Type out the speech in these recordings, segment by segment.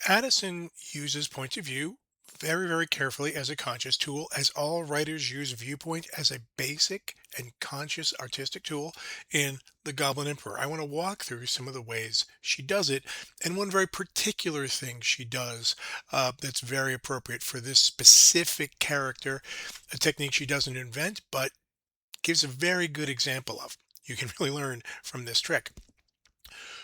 Addison uses point of view very, very carefully as a conscious tool, as all writers use viewpoint as a basic and conscious artistic tool in The Goblin Emperor. I want to walk through some of the ways she does it, and one very particular thing she does that's very appropriate for this specific character, a technique she doesn't invent, but gives a very good example of. You can really learn from this trick.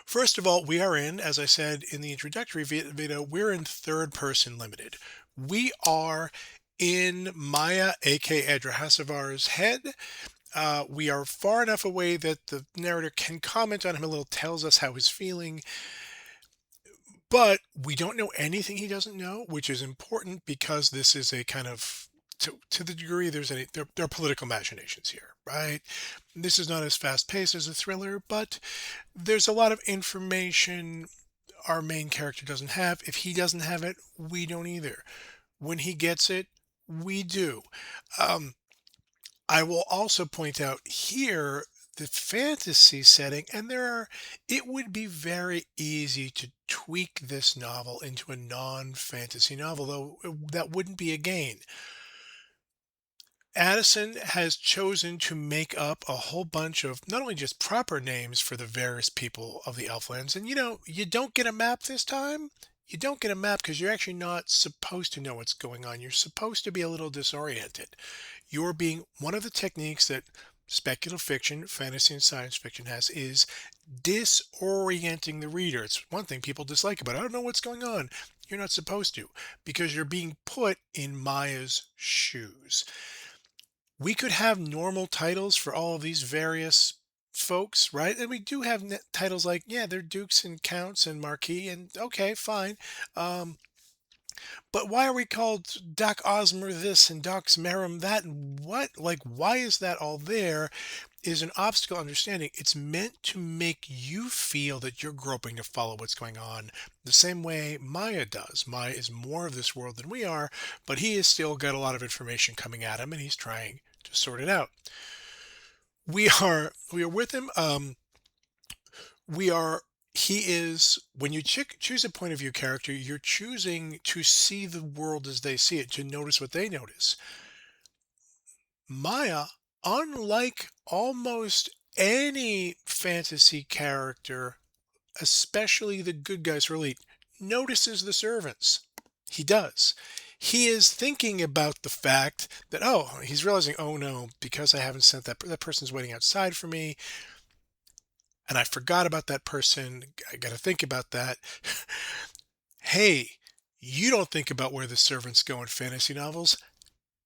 First of all, we are in, as I said in the introductory video, we're in third person limited. We are in Maya, aka Adrahasavar's head. We are far enough away that the narrator can comment on him a little, tells us how he's feeling, but we don't know anything he doesn't know, which is important because this is a kind of to the degree there are political machinations here, right? This is not as fast paced as a thriller, but there's a lot of information our main character doesn't have. If he doesn't have it, we don't either. When he gets it, we do. Um, I will also point out here the fantasy setting, and it would be very easy to tweak this novel into a non-fantasy novel, though that wouldn't be a gain. Addison has chosen to make up a whole bunch of not only just proper names for the various people of the Elflands, and you don't get a map this time. You don't get a map because you're actually not supposed to know what's going on. You're supposed to be a little disoriented. You're being one of the techniques that speculative fiction, fantasy, and science fiction has is disorienting the reader. It's one thing people dislike about it. I don't know what's going on. You're not supposed to because you're being put in Maya's shoes. We could have normal titles for all of these various folks, right? And we do have titles like, yeah, they're dukes and counts and marquis, and okay, fine. Um, but why are we called Doc Osmer this and Doc Merum that and what? Like, why is that all there? Is an obstacle understanding. It's meant to make you feel that you're groping to follow what's going on the same way Maya does. Maya is more of this world than we are, but he has still got a lot of information coming at him and he's trying to sort it out. We are with him. We are he is when you choose a point of view character, you're choosing to see the world as they see it, to notice what they notice. Maya, unlike almost any fantasy character, especially the good guys who are elite, notices the servants. He does. He is thinking about the fact that, oh, he's realizing, oh no, because I haven't sent that person's waiting outside for me, and I forgot about that person. I got to think about that. Hey, you don't think about where the servants go in fantasy novels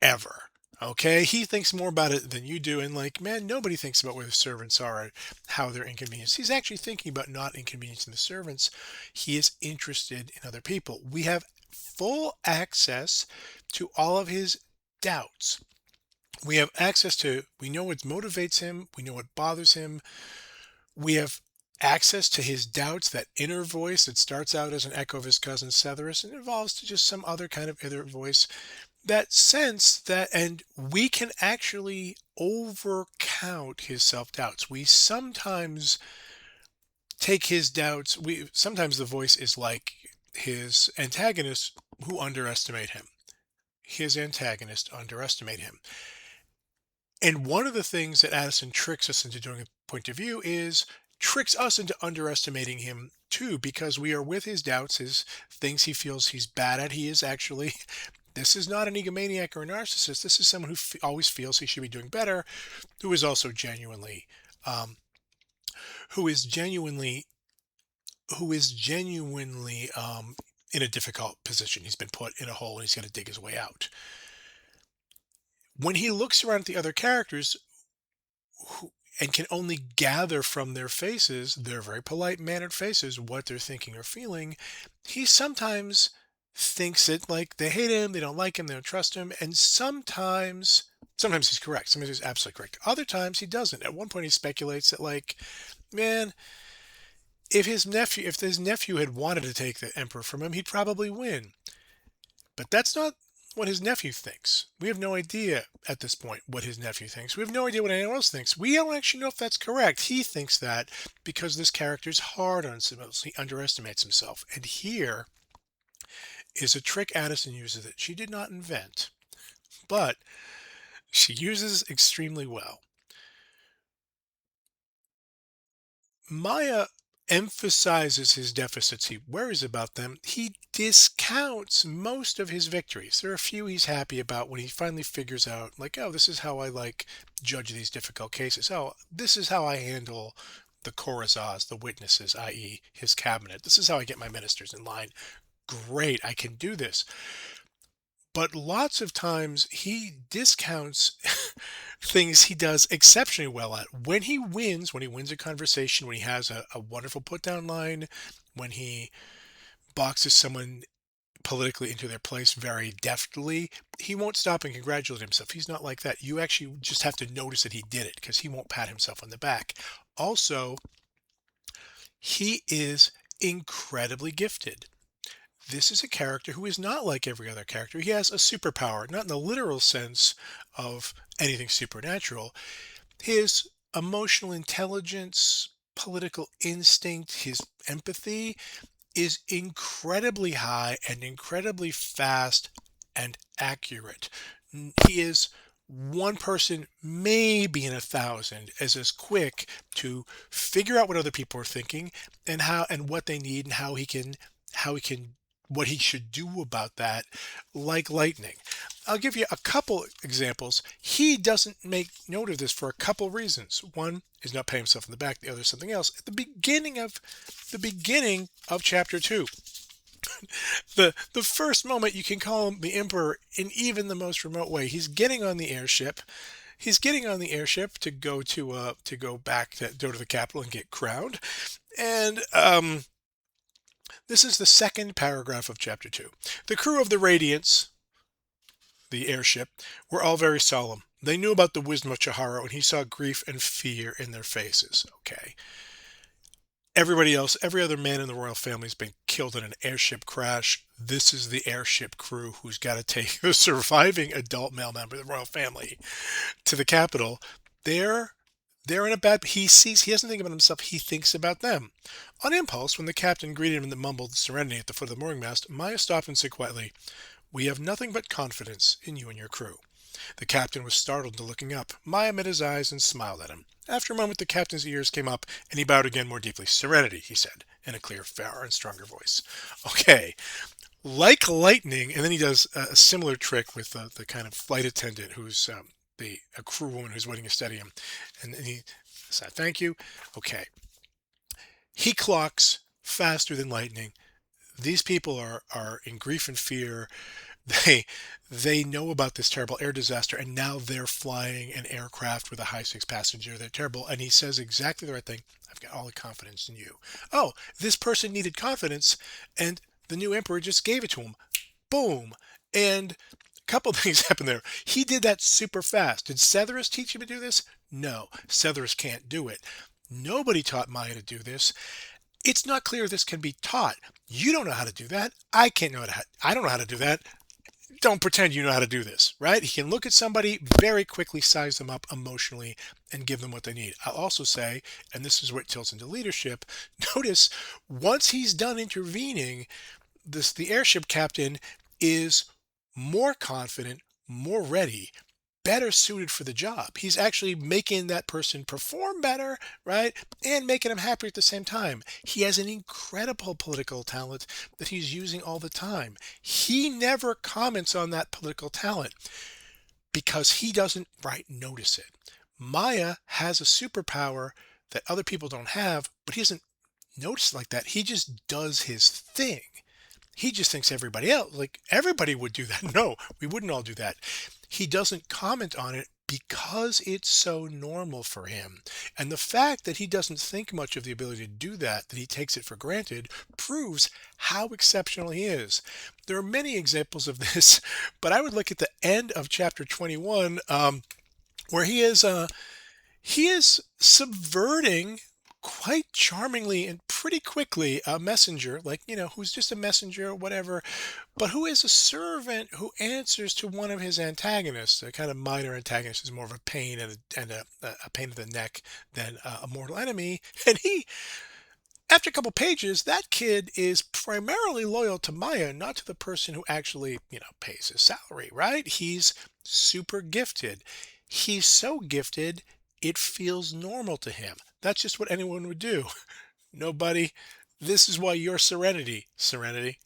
ever. Okay, he thinks more about it than you do, and like, man, nobody thinks about where the servants are and how they're inconvenienced. He's actually thinking about not inconveniencing the servants. He is interested in other people. We have full access to all of his doubts. We have access to, we know what motivates him, we know what bothers him, we have access to his doubts, that inner voice that starts out as an echo of his cousin Severus and evolves to just some other kind of inner voice, that sense that, and we can actually overcount his self-doubts. We sometimes take his doubts, we sometimes the voice is like his antagonists who underestimate him. His antagonists underestimate him. And one of the things that Addison tricks us into doing a point of view is tricks us into underestimating him too, because we are with his doubts, his things he feels he's bad at. He is actually, this is not an egomaniac or a narcissist. This is someone who always feels he should be doing better, who is also genuinely, um, who is genuinely, in a difficult position. He's been put in a hole and he's got to dig his way out. When he looks around at the other characters and can only gather from their faces, their very polite mannered faces, what they're thinking or feeling, he sometimes thinks it like they hate him, they don't like him, they don't trust him, and sometimes he's correct, sometimes he's absolutely correct. Other times he doesn't. At one point he speculates that like, man, if his nephew had wanted to take the emperor from him, he'd probably win. But that's not what his nephew thinks. We have no idea at this point what his nephew thinks. We have no idea what anyone else thinks. We don't actually know if that's correct. He thinks that because this character's hard on himself. He underestimates himself. And here, is a trick Addison uses that she did not invent, but she uses extremely well. Maya emphasizes his deficits. He worries about them. He discounts most of his victories. There are a few he's happy about when he finally figures out, like, oh, this is how I like judge these difficult cases. Oh, this is how I handle the Khorazas, the witnesses, i.e., his cabinet. This is how I get my ministers in line. Great, I can do this. But lots of times he discounts things he does exceptionally well at. When he wins a conversation, when he has a wonderful put down line, when he boxes someone politically into their place very deftly, he won't stop and congratulate himself. He's not like that. You actually just have to notice that he did it because he won't pat himself on the back. Also, he is incredibly gifted. This is a character who is not like every other character. He has a superpower, not in the literal sense of anything supernatural. His emotional intelligence, political instinct, his empathy is incredibly high and incredibly fast and accurate. He is one person, maybe in 1,000, as quick to figure out what other people are thinking and how and what they need and how he can what he should do about that, like lightning. I'll give you a couple examples. He doesn't make note of this for a couple reasons. One is not paying himself in the back. The other is something else. At the beginning of chapter 2, the first moment you can call him the emperor in even the most remote way. He's getting on the airship. He's getting on the airship to go back to go to the capital and get crowned. And this is the second paragraph of chapter 2. The crew of the Radiance, the airship, were all very solemn. They knew about the wisdom of Chihiro, and he saw grief and fear in their faces. Okay. Everybody else, every other man in the royal family has been killed in an airship crash. This is the airship crew who's got to take the surviving adult male member of the royal family to the capital. They're they're in a bad. He doesn't think about himself. He thinks about them. On impulse, when the captain greeted him in the mumbled serenity at the foot of the mooring mast, Maya stopped and said quietly, "We have nothing but confidence in you and your crew." The captain was startled into looking up. Maya met his eyes and smiled at him. After a moment, the captain's ears came up, and he bowed again more deeply. "Serenity," he said, in a clear, fairer, and stronger voice. Okay, like lightning, and then he does a similar trick with the kind of flight attendant who's a crew woman who's waiting to study him, and he said, "Thank you." Okay, he clocks faster than lightning. These people are in grief and fear. They they know about this terrible air disaster, and now they're flying an aircraft with a high six passenger. They're terrible, and he says exactly the right thing. "I've got all the confidence in you." Oh, this person needed confidence, and the new emperor just gave it to him. Boom. And a couple things happened there. He did that super fast. Did Severus teach him to do this? No, Severus can't do it. Nobody taught Maya to do this. It's not clear this can be taught. You don't know how to do that. I can't know how. I don't know how to do that. Don't pretend you know how to do this, right? He can look at somebody, very quickly size them up emotionally, and give them what they need. I'll also say, and this is what tilts into leadership, notice once he's done intervening, the airship captain is more confident, more ready, better suited for the job. He's actually making that person perform better, right? And making him happier at the same time. He has an incredible political talent that he's using all the time. He never comments on that political talent because he doesn't notice it. Maya has a superpower that other people don't have, but he doesn't notice it like that. He just does his thing. He just thinks everybody else, like everybody would do that. No, we wouldn't all do that. He doesn't comment on it because it's so normal for him. And the fact that he doesn't think much of the ability to do that he takes it for granted, proves how exceptional he is. There are many examples of this, but I would look at the end of chapter 21, where he is subverting quite charmingly and pretty quickly a messenger, like, who's just a messenger or whatever, but who is a servant who answers to one of his antagonists. A kind of minor antagonist is more of a pain and a pain in the neck than a mortal enemy. And After a couple pages, that kid is primarily loyal to Maya, not to the person who actually, pays his salary, right? He's super gifted. He's so gifted, it feels normal to him. That's just what anyone would do. Nobody, this is why you're Serenity, Serenity.